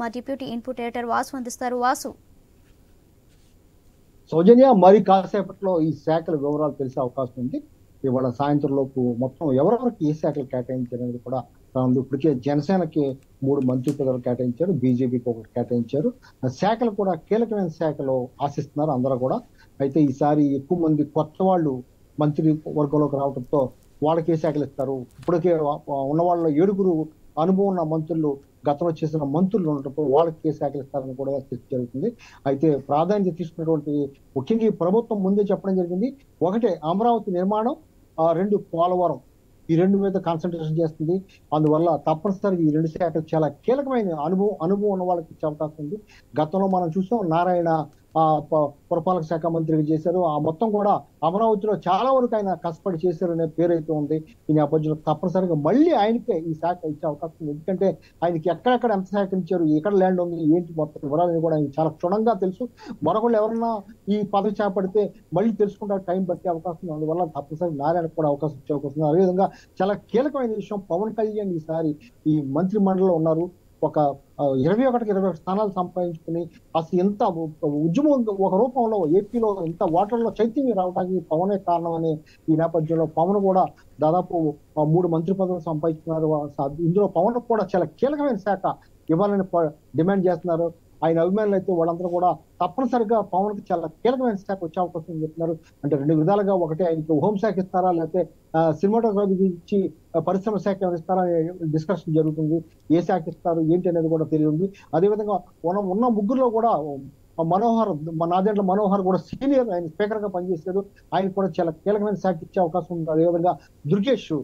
మా deputy input editor Vasu అందిస్తారు. వాసు. సౌజన్య, మరి కాసేపట్లో ఈ శాఖల వివరాలు తెలిసే అవకాశం ఉంది. ఇవాళ సాయంత్రం లోపు మొత్తం ఎవరెవరికి ఏ శాఖలు కేటాయించారనేది కూడా ఉంది. ఇప్పటికే జనసేనకి 3 మంత్రి పదవులు కేటాయించారు, బీజేపీకి 1 కేటాయించారు. శాఖలు కూడా కీలకమైన శాఖలు ఆశిస్తున్నారు అందరూ కూడా. అయితే ఈసారి ఎక్కువ మంది కొత్త వాళ్ళు మంత్రి వర్గంలోకి రావడంతో వాళ్ళకి ఏ శాఖలు ఇస్తారు. ఇప్పటికే ఉన్న వాళ్ళ 7 అనుభవం ఉన్న మంత్రులు గతంలో చేసిన మంత్రులు ఉండటంతో వాళ్ళకి ఏ శాఖలు ఇస్తారని కూడా చర్చ జరుగుతుంది. అయితే ప్రాధాన్యత తీసుకున్నటువంటి ముఖ్యంగా ఈ ప్రభుత్వం ముందే చెప్పడం జరిగింది. 1 అమరావతి నిర్మాణం, 2 పోలవరం, ఈ 2 మీద కాన్సన్ట్రేషన్ చేస్తుంది. అందువల్ల తప్పనిసరిగా ఈ 2 శాఖలు చాలా కీలకమైన అనుభవం ఉన్న వాళ్ళకి ఇచ్చే అవకాశం ఉంది. గతంలో మనం చూసాం, నారాయణ పురపాలక శాఖ మంత్రిగా చేశారు. ఆ మొత్తం కూడా అమరావతిలో చాలా వరకు ఆయన కష్టపడి చేశారనే పేరైతే ఉంది. ఈ నేపథ్యంలో తప్పనిసరిగా మళ్ళీ ఆయనకే ఈ శాఖ ఇచ్చే అవకాశం ఉంది. ఎందుకంటే ఆయనకి ఎక్కడెక్కడ ఎంత సేకరించారు, ఎక్కడ ల్యాండ్ ఉంది, ఏంటి మొత్తం వివరాలని కూడా ఆయన చాలా క్షుణ్ణంగా తెలుసు. మరొకళ్ళు ఎవరన్నా ఈ పదవి చేపడితే మళ్ళీ తెలుసుకుంటే టైం పట్టే అవకాశం ఉంది. అందువల్ల తప్పనిసరిగా నారాయణకు కూడా అవకాశం ఇచ్చే అవకాశం ఉంది. అదేవిధంగా చాలా కీలకమైన విషయం, పవన్ కళ్యాణ్ ఈసారి ఈ మంత్రి మండలిలో ఉన్నారు. ఒక 21 స్థానాలు సంపాదించుకుని అసలు ఎంత ఉద్యమం ఒక రూపంలో ఏపీలో ఇంత ఓటర్లో చైతన్యం రావడానికి పవనే కారణం అనే ఈ నేపథ్యంలో పవన్ కూడా దాదాపు 3 మంత్రి పదవులు సంపాదించుకున్నారు. ఇందులో పవన్ కూడా చాలా కీలకమైన శాఖ ఇవ్వాలని డిమాండ్ చేస్తున్నారు. ఆయన అభిమానులు అయితే వాళ్ళందరూ కూడా తప్పనిసరిగా పవన్ కి చాలా కీలకమైన శాఖ వచ్చే అవకాశం చెప్తున్నారు. అంటే 2 విధాలుగా, ఒకటి ఆయనకి హోంశాఖ ఇస్తారా, లేకపోతే సినిమాటోగ్రఫీ ఇచ్చి పరిశ్రమ శాఖ ఇస్తారా అనే డిస్కషన్ జరుగుతుంది. ఏ శాఖ ఇస్తారు ఏంటి అనేది కూడా తెలియదు. అదేవిధంగా ఉన్న 3లో కూడా నాదెండ్ల మనోహర్ కూడా సీనియర్, ఆయన స్పీకర్ గా పనిచేశారు. ఆయన కూడా చాలా కీలకమైన శాఖ ఇచ్చే అవకాశం ఉంది. అదేవిధంగా దుర్గేష్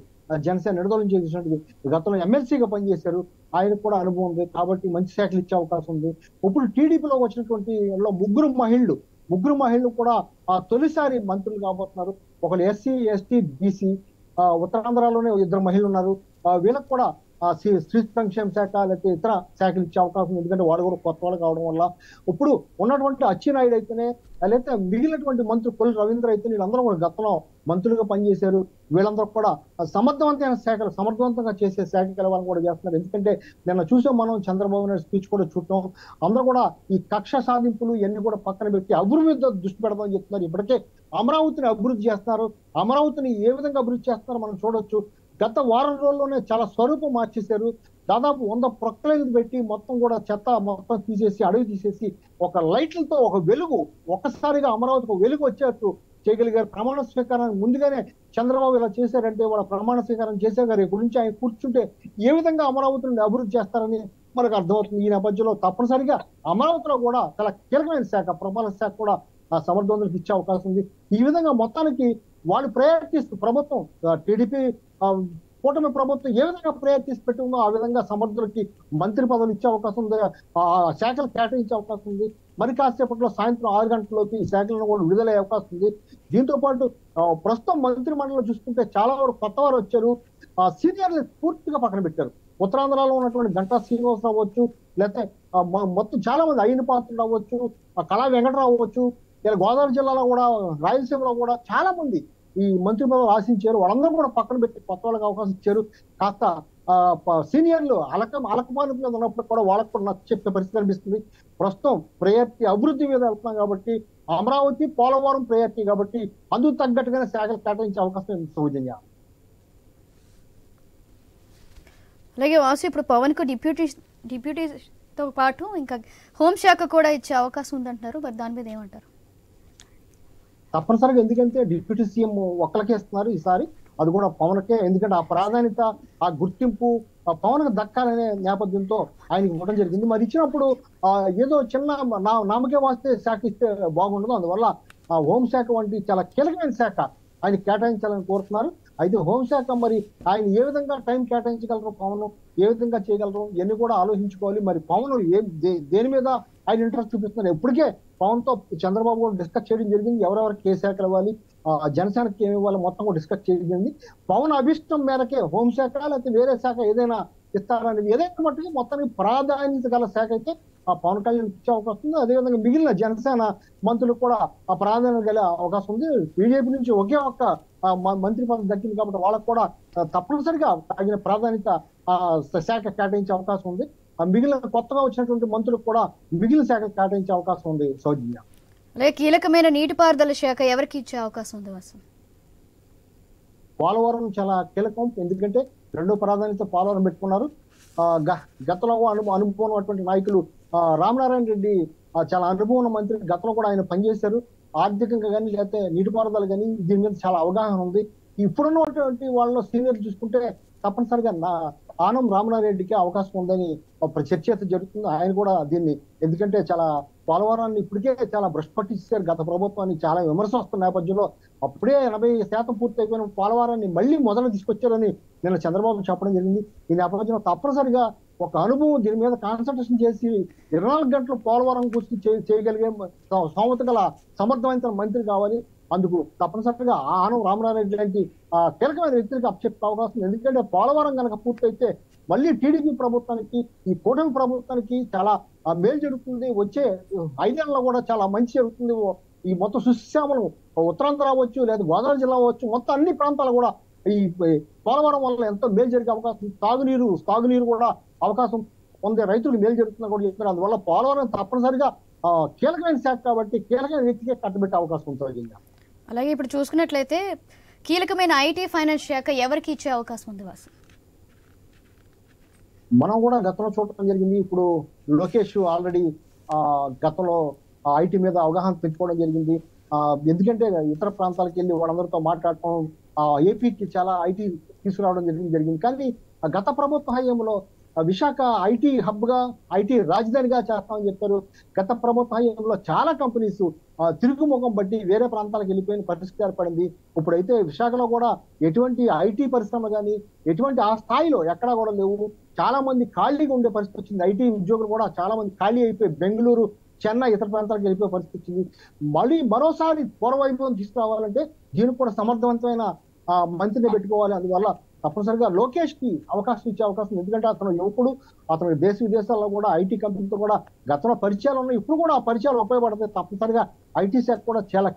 జనసేన నిడదల నుంచి చేసినట్టు గతంలో ఎమ్మెల్సీగా పనిచేశారు. ఆయనకు కూడా అనుభవం ఉంది కాబట్టి మంచి శాఖలు ఇచ్చే అవకాశం ఉంది. ఇప్పుడు టీడీపీలో వచ్చినటువంటి 3 మహిళలు కూడా తొలిసారి మంత్రులు కాబోతున్నారు. ఒకరు ఎస్సీ, ఎస్టీ, బీసీ. ఉత్తరాంధ్రలోనే 2 మహిళలు ఉన్నారు. వీళ్ళకి కూడా స్త్రీ సంక్షేమ శాఖ లేకపోతే ఇతర శాఖలు ఇచ్చే అవకాశం, ఎందుకంటే వాళ్ళు కూడా కొత్త వాళ్ళు కావడం వల్ల. ఇప్పుడు ఉన్నటువంటి అచ్చెన్నాయుడు అయితేనే, లేకపోతే మిగిలినటువంటి మంత్రి కొల్లు రవీంద్ర అయితే వీళ్ళందరూ కూడా గతంలో మంత్రులుగా పనిచేశారు. వీళ్ళందరూ కూడా సమర్థవంతమైన శాఖలు సమర్థవంతంగా చేసే శాఖ కలవాలని కూడా చేస్తున్నారు. ఎందుకంటే నిన్న చూసాం మనం, చంద్రబాబు నాయుడు స్పీచ్ కూడా చూడటం, అందరూ కూడా ఈ కక్ష సాధింపులు ఇవన్నీ కూడా పక్కన పెట్టి అభివృద్ధి మీద దృష్టి పెడదామని చెప్తున్నారు. ఇప్పటికే అమరావతిని అభివృద్ధి చేస్తున్నారు. అమరావతిని ఏ విధంగా అభివృద్ధి చేస్తున్నారో మనం చూడొచ్చు. గత వారం రోజుల్లోనే చాలా స్వరూపం మార్చేశారు. దాదాపు 100 ప్రొక్లైన్లు పెట్టి మొత్తం కూడా చెత్త మొత్తం తీసేసి, అడవి తీసేసి, ఒక లైట్లతో ఒక వెలుగు ఒక్కసారిగా అమరావతికి వెలుగు వచ్చేట్టు చేయగలిగారు. ప్రమాణ స్వీకారానికి ముందుగానే చంద్రబాబు ఇలా చేశారంటే వాళ్ళ ప్రమాణ స్వీకారం చేశారు. రేపు నుంచి ఆయన కూర్చుంటే ఏ విధంగా అమరావతిని అభివృద్ధి చేస్తారని మనకు అర్థమవుతుంది. ఈ నేపథ్యంలో తప్పనిసరిగా అమరావతిలో కూడా చాలా కీలకమైన శాఖ, పురపాలక శాఖ కూడా సమర్థవంతులకు ఇచ్చే అవకాశం ఉంది. ఈ విధంగా మొత్తానికి వాళ్ళు ప్రయారిటీస్ ప్రభుత్వం, టీడీపీ కూటమి ప్రభుత్వం ఏ విధంగా ప్రయారిటీస్ పెట్టుందో ఆ విధంగా సమర్థులకి మంత్రి పదవులు ఇచ్చే అవకాశం ఉంది, శాఖలు కేటాయించే అవకాశం ఉంది. మరి కాసేపట్లో సాయంత్రం 6 గంటలలోకి ఈ శాఖలను కూడా విడుదలయ్యే అవకాశం ఉంది. దీంతో పాటు ప్రస్తుతం మంత్రి మండలిలో చూసుకుంటే చాలా వరకు కొత్త వారు వచ్చారు. సీనియర్లు పూర్తిగా పక్కన పెట్టారు. ఉత్తరాంధ్రలో ఉన్నటువంటి గంటా శ్రీనివాసరావు అవ్వచ్చు, లేకపోతే మొత్తం చాలా మంది అయిన పాత్రలు అవ్వచ్చు, కళా వెంకటరావు అవ్వచ్చు, ఇలా గోదావరి జిల్లాలో కూడా, రాయలసీమలో కూడా చాలా మంది ఈ మంత్రి పదవులు ఆశించారు. వాళ్ళందరూ కూడా పక్కన పెట్టి కొత్త వాళ్ళకి అవకాశం ఇచ్చారు. కాస్త సీనియర్లు అలకమానుల మీద ఉన్నప్పుడు కూడా వాళ్ళకు కూడా నచ్చ చెప్పే పరిస్థితి కనిపిస్తుంది. ప్రస్తుతం ప్రయారిటీ అభివృద్ధి మీద వెళ్తున్నాం కాబట్టి, అమరావతి, పోలవరం ప్రయారిటీ కాబట్టి అందుకు తగ్గట్టుగానే శాఖలు కేటాయించే అవకాశం సౌజన్య. అలాగే వాసు, ఇప్పుడు పవన్ కు డిప్యూటీతో పాటు ఇంకా హోంశాఖ కూడా ఇచ్చే అవకాశం ఉందంటున్నారు. మరి దాని మీద ఏమంటారు? తప్పనిసరిగా, ఎందుకంటే డిప్యూటీ సీఎం ఒక్కరికే ఇస్తున్నారు ఈసారి, అది కూడా పవన్కే. ఎందుకంటే ఆ ప్రాధాన్యత, ఆ గుర్తింపు పవన్ కు దక్కాలనే నేపథ్యంతో ఆయనకి ఇవ్వడం జరిగింది. మరి ఇచ్చినప్పుడు ఏదో చిన్న నామకే వాస్తే శాఖ ఇస్తే బాగుండదు. అందువల్ల హోంశాఖ వంటి చాలా కీలకమైన శాఖ ఆయన కేటాయించాలని కోరుతున్నారు. అయితే హోంశాఖ మరి ఆయన ఏ విధంగా టైం కేటాయించగలరు, పవన్ ఏ విధంగా చేయగలరు, ఇవన్నీ కూడా ఆలోచించుకోవాలి. మరి పవన్ దేని మీద ఆయన ఇంట్రెస్ట్ చూపిస్తున్నారు. ఇప్పటికే పవన్ తో చంద్రబాబు కూడా డిస్కస్ చేయడం జరిగింది. ఎవరెవరికి ఏ శాఖలు ఇవ్వాలి, జనసేనకి ఏమి ఇవ్వాలి, మొత్తం కూడా డిస్కస్ చేయడం జరిగింది. పవన్ అభిష్టం మేరకే హోంశాఖ లేకపోతే వేరే శాఖ ఏదైనా ఇస్తారనేది ఏదైనా మట్టుకు మొత్తానికి ప్రాధాన్యత గల శాఖ అయితే పవన్ కళ్యాణ్ ఇచ్చే అవకాశం ఉంది. అదేవిధంగా మిగిలిన జనసేన మంత్రులకు కూడా ఆ ప్రాధాన్యత గల అవకాశం ఉంది. బీజేపీ నుంచి ఒకే ఒక్క మంత్రి పదవి దక్కింది కాబట్టి వాళ్ళకు కూడా తప్పనిసరిగా తగిన ప్రాధాన్యత శాఖ కేటాయించే అవకాశం ఉంది. మిగిలిన కొత్తగా వచ్చినటువంటి మంత్రులకు కూడా మిగిలిన శాఖలు కేటాయించే అవకాశం ఉంది సౌజన్య. అలాగే కీలకమైన నీటిపారుదల శాఖ ఎవరికి ఇచ్చే అవకాశం ఉంది వాసు? పోలవరం చాలా కీలకం, ఎందుకంటే రెండో ప్రాధాన్యత పోలవరం పెట్టుకున్నారు. గతంలో అనుభవం ఉన్నటువంటి నాయకులు రామనారాయణ రెడ్డి చాలా అనుభవం ఉన్న మంత్రి, గతంలో కూడా ఆయన పనిచేశారు. ఆర్థికంగా కానీ లేకపోతే నీటిపారుదల కానీ దీని మీద చాలా అవగాహన ఉంది. ఇప్పుడున్నటువంటి వాళ్ళలో సీనియర్ చూసుకుంటే తప్పనిసరిగా ఆనం రామనారెడ్డికి అవకాశం ఉందని చర్చ అయితే జరుగుతుంది. ఆయన కూడా దీన్ని, ఎందుకంటే చాలా పోలవరాన్ని ఇప్పటికే చాలా భ్రష్టు పట్టించారు గత ప్రభుత్వాన్ని, చాలా విమర్శ వస్తున్న నేపథ్యంలో అప్పుడే 80% పూర్తి అయిపోయిన పోలవరాన్ని మళ్ళీ మొదలు తీసుకొచ్చారని నిన్న చంద్రబాబు చెప్పడం జరిగింది. ఈ నేపథ్యంలో తప్పనిసరిగా ఒక అనుభవం దీని మీద కాన్సన్ట్రేషన్ చేసి 24 గంటలు పోలవరం గురించి చేయగలిగే స్తోమత గల సమర్థవంతమైన మంత్రి కావాలి. అందుకు తప్పనిసరిగా ఆనం రామనారెడ్డి లాంటి కీలకమైన వ్యక్తులకు అప్పచెప్పే అవకాశం ఉంది. ఎందుకంటే పోలవరం కనుక పూర్తయితే మళ్ళీ టీడీపీ ప్రభుత్వానికి, ఈ కూటమి ప్రభుత్వానికి చాలా మేలు జరుగుతుంది. వచ్చే 5 నెలల్లో కూడా చాలా మంచి జరుగుతుంది. ఈ మొత్తం సుశ్యామలం ఉత్తరాంధ్ర అవ్వచ్చు, లేదా గోదావరి జిల్లా అవ్వచ్చు, మొత్తం అన్ని ప్రాంతాలు కూడా ఈ పోలవరం వల్ల ఎంతో మేలు జరిగే అవకాశం, తాగునీరు కూడా అవకాశం పొందే రైతులకు మేలు జరుగుతుందని కూడా చెప్తున్నారు. అందువల్ల పోలవరం తప్పనిసరిగా కీలకమైన శాఖ కాబట్టి కీలకమైన వ్యక్తికే కట్టబెట్టే అవకాశం ఉంటుంది. అలాగే ఇప్పుడు చూసుకున్నట్లయితే కీలకమైన ఐటీ ఫైనాన్స్ శాఖ ఎవరికి ఇచ్చే అవకాశం ఉంది వాసు? మనం కూడా గతంలో చూడటం జరిగింది. ఇప్పుడు లోకేష్ ఆల్రెడీ గతంలో ఐటీ మీద అవగాహన పెంచుకోవడం జరిగింది. ఎందుకంటే ఇతర ప్రాంతాలకు వెళ్ళి వాళ్ళందరితో మాట్లాడటం, ఏపీకి చాలా ఐటీ తీసుకురావడం జరిగింది. కానీ గత ప్రభుత్వ హయాంలో విశాఖ ఐటీ హబ్ గా, ఐటీ రాజధానిగా చేస్తామని చెప్పారు. గత ప్రభుత్వ హయాంలో చాలా కంపెనీస్ తిరుగుముఖం బట్టి వేరే ప్రాంతాలకు వెళ్ళిపోయిన పరిస్థితి ఏర్పడింది. ఇప్పుడైతే విశాఖలో కూడా ఎటువంటి ఐటీ పరిశ్రమ కానీ ఎటువంటి ఆ స్థాయిలో ఎక్కడా కూడా లేవు. చాలా మంది ఖాళీగా ఉండే పరిస్థితి వచ్చింది. ఐటీ ఉద్యోగులు కూడా చాలా మంది ఖాళీ అయిపోయి బెంగళూరు, చెన్నై, ఇతర ప్రాంతాలకు వెళ్ళిపోయే పరిస్థితి వచ్చింది. మళ్ళీ మరోసారి పూర్వవైభవం తీసుకురావాలంటే దీనికి కూడా సమర్థవంతమైన మంత్రిని పెట్టుకోవాలి. అందువల్ల తప్పనిసరిగా లోకేష్ కి అవకాశం ఇచ్చే అవకాశం, ఎందుకంటే అతను యువకుడు, అతను దేశ విదేశాల్లో కూడా ఐటీ కంపెనీతో కూడా గతంలో పరిచయాలు ఉన్నాయి. ఇప్పుడు కూడా ఆ పరిచయాలు ఉపయోగపడతాయి. తప్పనిసరిగా ఐటీ శాఖ కూడా చాలా